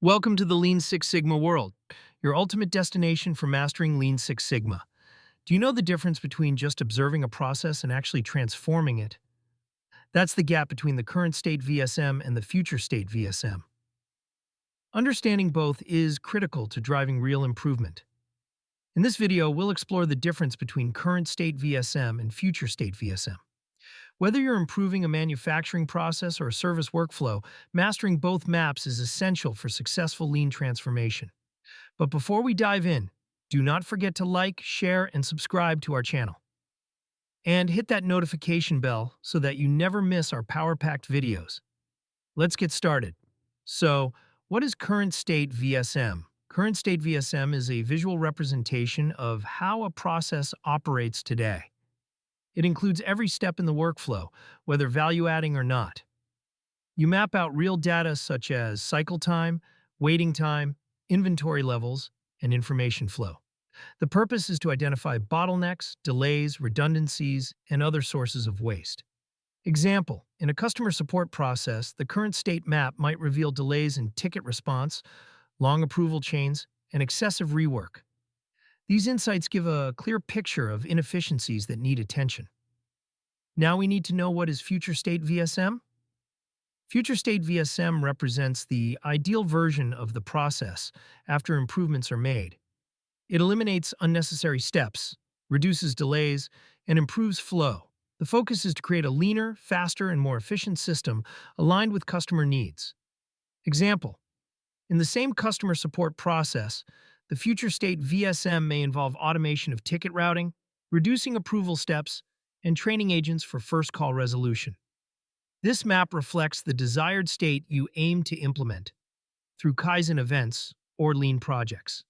Welcome to the Lean Six Sigma world, your ultimate destination for mastering Lean Six Sigma. Do you know the difference between just observing a process and actually transforming it? That's the gap between the current state VSM and the future state VSM. Understanding both is critical to driving real improvement. In this video, we'll explore the difference between current state VSM and future state VSM. Whether you're improving a manufacturing process or a service workflow, mastering both maps is essential for successful lean transformation. But before we dive in, do not forget to like, share, and subscribe to our channel. And hit that notification bell so that you never miss our power-packed videos. Let's get started. So, what is current state VSM? Current state VSM is a visual representation of how a process operates today. It includes every step in the workflow, whether value-adding or not. You map out real data such as cycle time, waiting time, inventory levels, and information flow. The purpose is to identify bottlenecks, delays, redundancies, and other sources of waste. Example, in a customer support process, the current state map might reveal delays in ticket response, long approval chains, and excessive rework. These insights give a clear picture of inefficiencies that need attention. Now we need to know what is future state VSM? Future state VSM represents the ideal version of the process after improvements are made. It eliminates unnecessary steps, reduces delays, and improves flow. The focus is to create a leaner, faster, and more efficient system aligned with customer needs. Example, in the same customer support process, the future state VSM may involve automation of ticket routing, reducing approval steps, and training agents for first call resolution. This map reflects the desired state you aim to implement through Kaizen events or lean projects.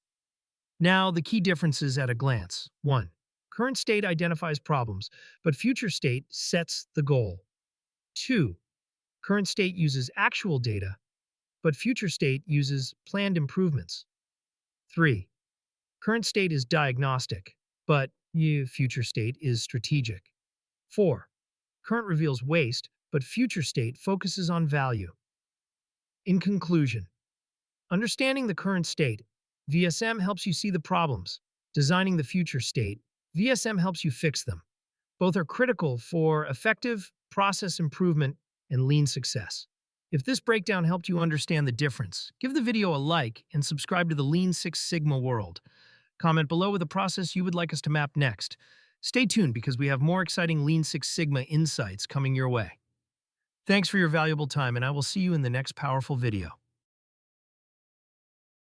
Now, the key differences at a glance. 1. Current state identifies problems, but future state sets the goal. 2. Current state uses actual data, but future state uses planned improvements. 3. Current state is diagnostic, but future state is strategic. 4. Current reveals waste, but future state focuses on value. In conclusion, understanding the current state, VSM helps you see the problems. Designing the future state, VSM helps you fix them. Both are critical for effective process improvement and lean success. If this breakdown helped you understand the difference, give the video a like and subscribe to the Lean Six Sigma world. Comment below with a process you would like us to map next. Stay tuned because we have more exciting Lean Six Sigma insights coming your way. Thanks for your valuable time, and I will see you in the next powerful video.